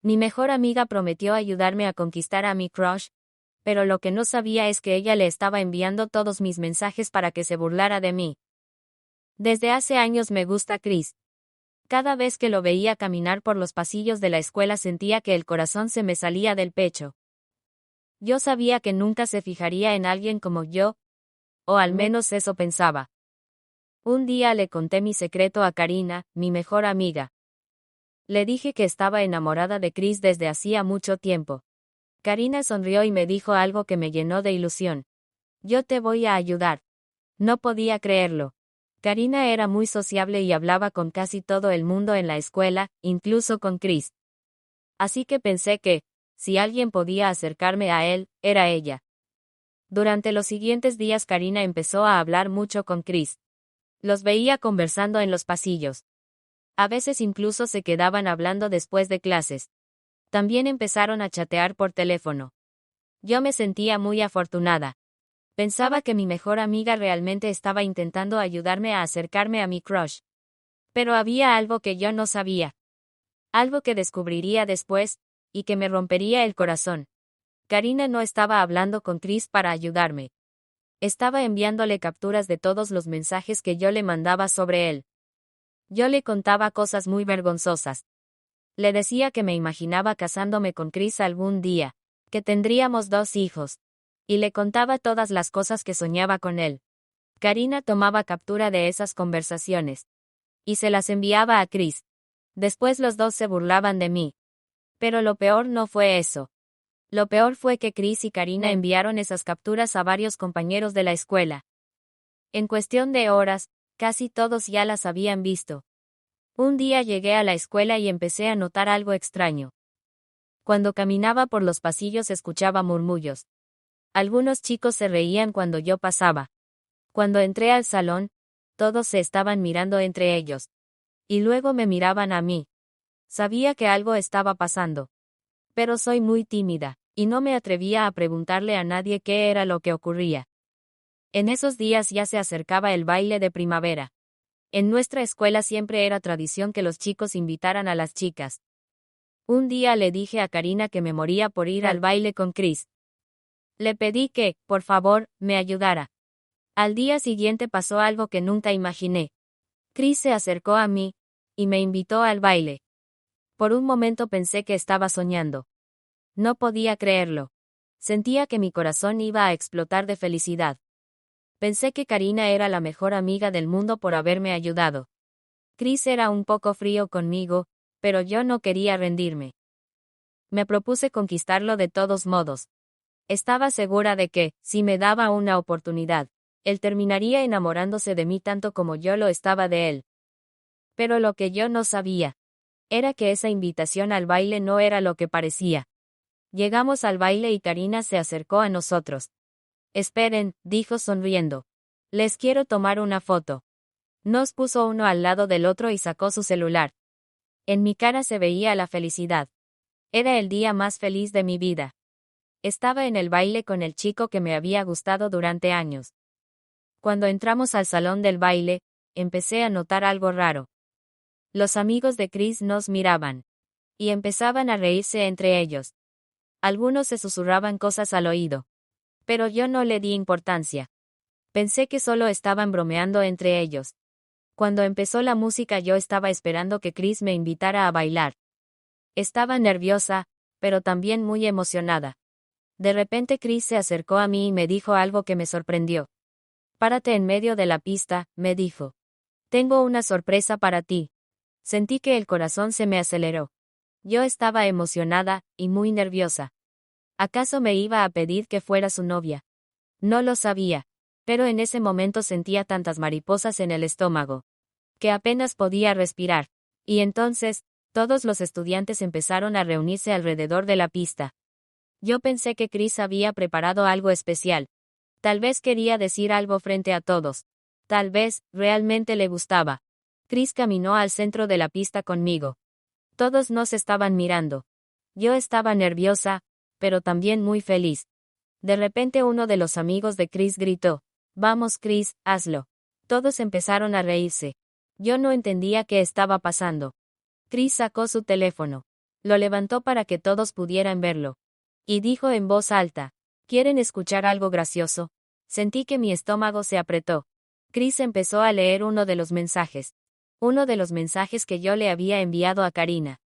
Mi mejor amiga prometió ayudarme a conquistar a mi crush, pero lo que no sabía es que ella le estaba enviando todos mis mensajes para que se burlara de mí. Desde hace años me gusta Chris. Cada vez que lo veía caminar por los pasillos de la escuela sentía que el corazón se me salía del pecho. Yo sabía que nunca se fijaría en alguien como yo, o al menos eso pensaba. Un día le conté mi secreto a Karina, mi mejor amiga. Le dije que estaba enamorada de Chris desde hacía mucho tiempo. Karina sonrió y me dijo algo que me llenó de ilusión. Yo te voy a ayudar. No podía creerlo. Karina era muy sociable y hablaba con casi todo el mundo en la escuela, incluso con Chris. Así que pensé que, si alguien podía acercarme a él, era ella. Durante los siguientes días Karina empezó a hablar mucho con Chris. Los veía conversando en los pasillos. A veces incluso se quedaban hablando después de clases. También empezaron a chatear por teléfono. Yo me sentía muy afortunada. Pensaba que mi mejor amiga realmente estaba intentando ayudarme a acercarme a mi crush. Pero había algo que yo no sabía. Algo que descubriría después, y que me rompería el corazón. Karina no estaba hablando con Chris para ayudarme. Estaba enviándole capturas de todos los mensajes que yo le mandaba sobre él. Yo le contaba cosas muy vergonzosas. Le decía que me imaginaba casándome con Chris algún día, que tendríamos 2 hijos. Y le contaba todas las cosas que soñaba con él. Karina tomaba captura de esas conversaciones. Y se las enviaba a Chris. Después los dos se burlaban de mí. Pero lo peor no fue eso. Lo peor fue que Chris y Karina enviaron esas capturas a varios compañeros de la escuela. En cuestión de horas, casi todos ya las habían visto. Un día llegué a la escuela y empecé a notar algo extraño. Cuando caminaba por los pasillos escuchaba murmullos. Algunos chicos se reían cuando yo pasaba. Cuando entré al salón, todos se estaban mirando entre ellos. Y luego me miraban a mí. Sabía que algo estaba pasando. Pero soy muy tímida, y no me atrevía a preguntarle a nadie qué era lo que ocurría. En esos días ya se acercaba el baile de primavera. En nuestra escuela siempre era tradición que los chicos invitaran a las chicas. Un día le dije a Karina que me moría por ir al baile con Chris. Le pedí que, por favor, me ayudara. Al día siguiente pasó algo que nunca imaginé. Chris se acercó a mí, y me invitó al baile. Por un momento pensé que estaba soñando. No podía creerlo. Sentía que mi corazón iba a explotar de felicidad. Pensé que Karina era la mejor amiga del mundo por haberme ayudado. Chris era un poco frío conmigo, pero yo no quería rendirme. Me propuse conquistarlo de todos modos. Estaba segura de que, si me daba una oportunidad, él terminaría enamorándose de mí tanto como yo lo estaba de él. Pero lo que yo no sabía era que esa invitación al baile no era lo que parecía. Llegamos al baile y Karina se acercó a nosotros. Esperen, dijo sonriendo. Les quiero tomar una foto. Nos puso uno al lado del otro y sacó su celular. En mi cara se veía la felicidad. Era el día más feliz de mi vida. Estaba en el baile con el chico que me había gustado durante años. Cuando entramos al salón del baile, empecé a notar algo raro. Los amigos de Chris nos miraban. Y empezaban a reírse entre ellos. Algunos se susurraban cosas al oído. Pero yo no le di importancia. Pensé que solo estaban bromeando entre ellos. Cuando empezó la música yo estaba esperando que Chris me invitara a bailar. Estaba nerviosa, pero también muy emocionada. De repente Chris se acercó a mí y me dijo algo que me sorprendió. Párate en medio de la pista, me dijo. Tengo una sorpresa para ti. Sentí que el corazón se me aceleró. Yo estaba emocionada, y muy nerviosa. ¿Acaso me iba a pedir que fuera su novia? No lo sabía, pero en ese momento sentía tantas mariposas en el estómago, que apenas podía respirar. Y entonces, todos los estudiantes empezaron a reunirse alrededor de la pista. Yo pensé que Chris había preparado algo especial. Tal vez quería decir algo frente a todos. Tal vez, realmente le gustaba. Chris caminó al centro de la pista conmigo. Todos nos estaban mirando. Yo estaba nerviosa, pero también muy feliz. De repente uno de los amigos de Chris gritó, «Vamos Chris, hazlo». Todos empezaron a reírse. Yo no entendía qué estaba pasando. Chris sacó su teléfono. Lo levantó para que todos pudieran verlo. Y dijo en voz alta, ¿quieren escuchar algo gracioso? Sentí que mi estómago se apretó. Chris empezó a leer uno de los mensajes. Uno de los mensajes que yo le había enviado a Karina.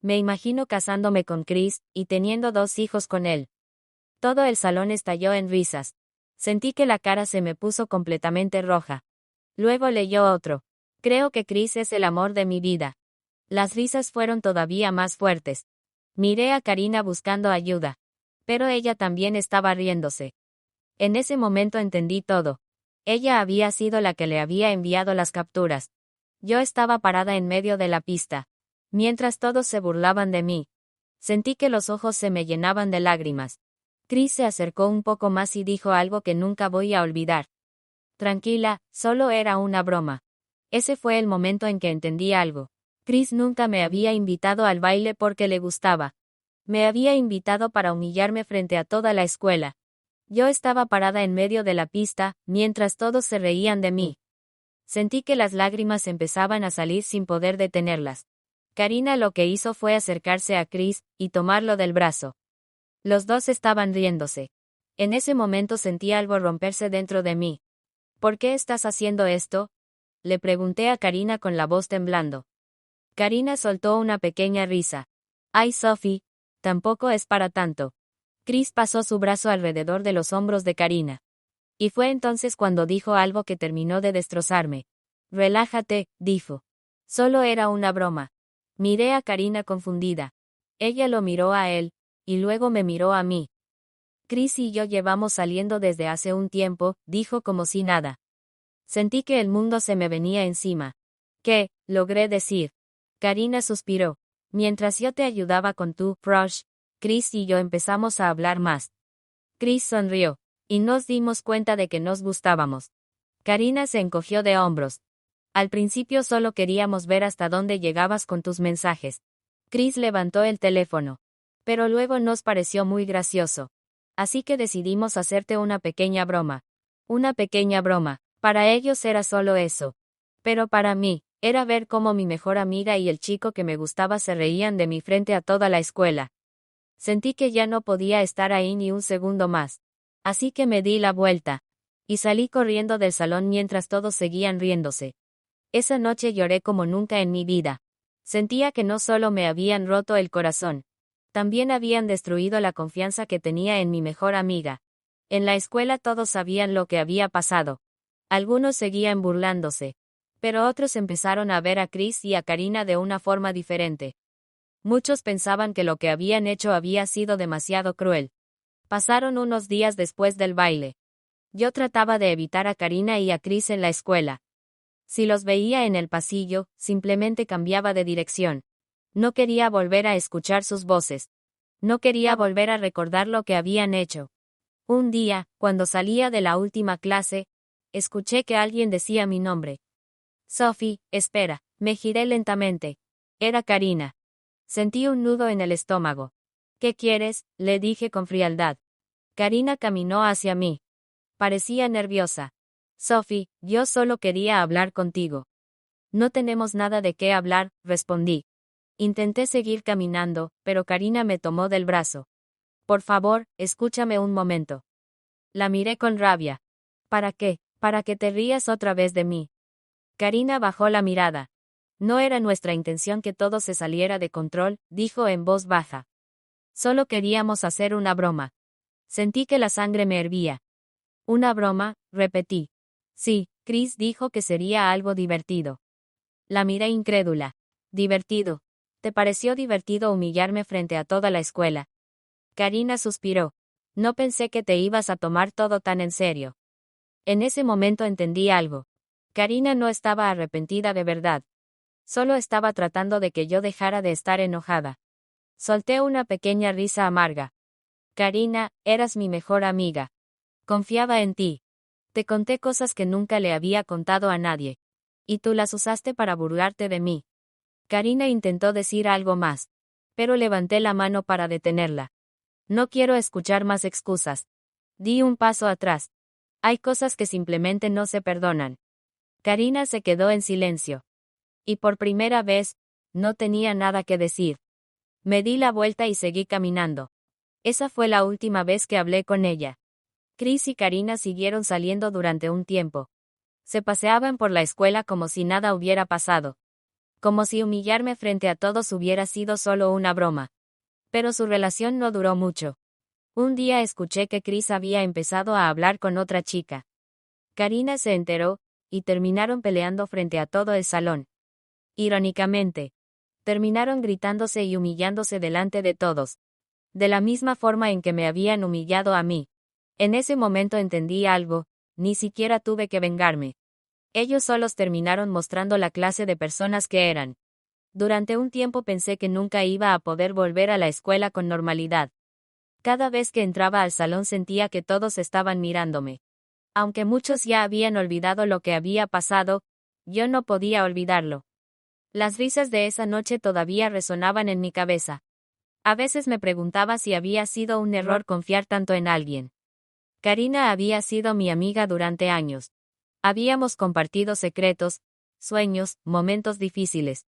Me imagino casándome con Chris, y teniendo 2 hijos con él. Todo el salón estalló en risas. Sentí que la cara se me puso completamente roja. Luego leyó otro. Creo que Chris es el amor de mi vida. Las risas fueron todavía más fuertes. Miré a Karina buscando ayuda. Pero ella también estaba riéndose. En ese momento entendí todo. Ella había sido la que le había enviado las capturas. Yo estaba parada en medio de la pista. Mientras todos se burlaban de mí. Sentí que los ojos se me llenaban de lágrimas. Chris se acercó un poco más y dijo algo que nunca voy a olvidar. Tranquila, solo era una broma. Ese fue el momento en que entendí algo. Chris nunca me había invitado al baile porque le gustaba. Me había invitado para humillarme frente a toda la escuela. Yo estaba parada en medio de la pista, mientras todos se reían de mí. Sentí que las lágrimas empezaban a salir sin poder detenerlas. Karina lo que hizo fue acercarse a Chris y tomarlo del brazo. Los dos estaban riéndose. En ese momento sentí algo romperse dentro de mí. ¿Por qué estás haciendo esto? Le pregunté a Karina con la voz temblando. Karina soltó una pequeña risa. Ay, Sophie, tampoco es para tanto. Chris pasó su brazo alrededor de los hombros de Karina. Y fue entonces cuando dijo algo que terminó de destrozarme. Relájate, dijo. Solo era una broma. Miré a Karina confundida. Ella lo miró a él, y luego me miró a mí. Chris y yo llevamos saliendo desde hace un tiempo, dijo como si nada. Sentí que el mundo se me venía encima. ¿Qué? Logré decir. Karina suspiró. Mientras yo te ayudaba con tu crush, Chris y yo empezamos a hablar más. Chris sonrió, y nos dimos cuenta de que nos gustábamos. Karina se encogió de hombros. Al principio solo queríamos ver hasta dónde llegabas con tus mensajes. Chris levantó el teléfono. Pero luego nos pareció muy gracioso. Así que decidimos hacerte una pequeña broma. Una pequeña broma. Para ellos era solo eso. Pero para mí, era ver cómo mi mejor amiga y el chico que me gustaba se reían de mí frente a toda la escuela. Sentí que ya no podía estar ahí ni un segundo más. Así que me di la vuelta. Y salí corriendo del salón mientras todos seguían riéndose. Esa noche lloré como nunca en mi vida. Sentía que no solo me habían roto el corazón. También habían destruido la confianza que tenía en mi mejor amiga. En la escuela todos sabían lo que había pasado. Algunos seguían burlándose. Pero otros empezaron a ver a Chris y a Karina de una forma diferente. Muchos pensaban que lo que habían hecho había sido demasiado cruel. Pasaron unos días después del baile. Yo trataba de evitar a Karina y a Chris en la escuela. Si los veía en el pasillo, simplemente cambiaba de dirección. No quería volver a escuchar sus voces. No quería volver a recordar lo que habían hecho. Un día, cuando salía de la última clase, escuché que alguien decía mi nombre. Sophie, espera, me giré lentamente. Era Karina. Sentí un nudo en el estómago. ¿Qué quieres?, le dije con frialdad. Karina caminó hacia mí. Parecía nerviosa. Sophie, yo solo quería hablar contigo. No tenemos nada de qué hablar, respondí. Intenté seguir caminando, pero Karina me tomó del brazo. Por favor, escúchame un momento. La miré con rabia. ¿Para qué? Para que te rías otra vez de mí. Karina bajó la mirada. No era nuestra intención que todo se saliera de control, dijo en voz baja. Solo queríamos hacer una broma. Sentí que la sangre me hervía. ¿Una broma?, repetí. Sí, Chris dijo que sería algo divertido. La miré incrédula. ¿Divertido? ¿Te pareció divertido humillarme frente a toda la escuela? Karina suspiró. No pensé que te ibas a tomar todo tan en serio. En ese momento entendí algo. Karina no estaba arrepentida de verdad. Solo estaba tratando de que yo dejara de estar enojada. Solté una pequeña risa amarga. Karina, eras mi mejor amiga. Confiaba en ti. Te conté cosas que nunca le había contado a nadie. Y tú las usaste para burlarte de mí. Karina intentó decir algo más. Pero levanté la mano para detenerla. No quiero escuchar más excusas. Di un paso atrás. Hay cosas que simplemente no se perdonan. Karina se quedó en silencio. Y por primera vez, no tenía nada que decir. Me di la vuelta y seguí caminando. Esa fue la última vez que hablé con ella. Chris y Karina siguieron saliendo durante un tiempo. Se paseaban por la escuela como si nada hubiera pasado. Como si humillarme frente a todos hubiera sido solo una broma. Pero su relación no duró mucho. Un día escuché que Chris había empezado a hablar con otra chica. Karina se enteró, y terminaron peleando frente a todo el salón. Irónicamente, terminaron gritándose y humillándose delante de todos. De la misma forma en que me habían humillado a mí. En ese momento entendí algo, ni siquiera tuve que vengarme. Ellos solos terminaron mostrando la clase de personas que eran. Durante un tiempo pensé que nunca iba a poder volver a la escuela con normalidad. Cada vez que entraba al salón sentía que todos estaban mirándome. Aunque muchos ya habían olvidado lo que había pasado, yo no podía olvidarlo. Las risas de esa noche todavía resonaban en mi cabeza. A veces me preguntaba si había sido un error confiar tanto en alguien. Karina había sido mi amiga durante años. Habíamos compartido secretos, sueños, momentos difíciles.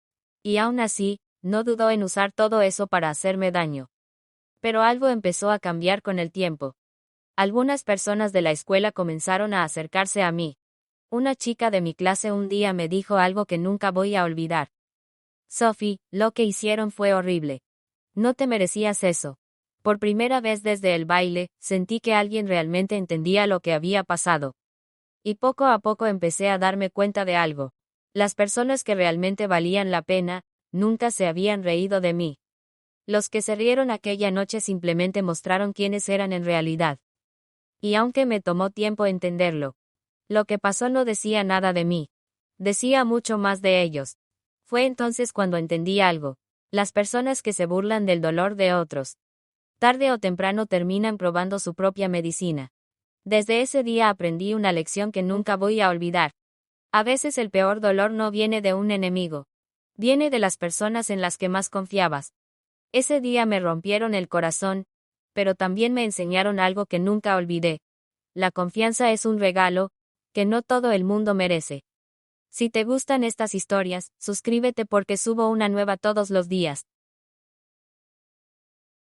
Y aún así, no dudó en usar todo eso para hacerme daño. Pero algo empezó a cambiar con el tiempo. Algunas personas de la escuela comenzaron a acercarse a mí. Una chica de mi clase un día me dijo algo que nunca voy a olvidar. Sophie, lo que hicieron fue horrible. No te merecías eso. Por primera vez desde el baile, sentí que alguien realmente entendía lo que había pasado. Y poco a poco empecé a darme cuenta de algo. Las personas que realmente valían la pena, nunca se habían reído de mí. Los que se rieron aquella noche simplemente mostraron quiénes eran en realidad. Y aunque me tomó tiempo entenderlo, lo que pasó no decía nada de mí. Decía mucho más de ellos. Fue entonces cuando entendí algo. Las personas que se burlan del dolor de otros, tarde o temprano terminan probando su propia medicina. Desde ese día aprendí una lección que nunca voy a olvidar. A veces el peor dolor no viene de un enemigo. Viene de las personas en las que más confiabas. Ese día me rompieron el corazón, pero también me enseñaron algo que nunca olvidé. La confianza es un regalo, que no todo el mundo merece. Si te gustan estas historias, suscríbete porque subo una nueva todos los días.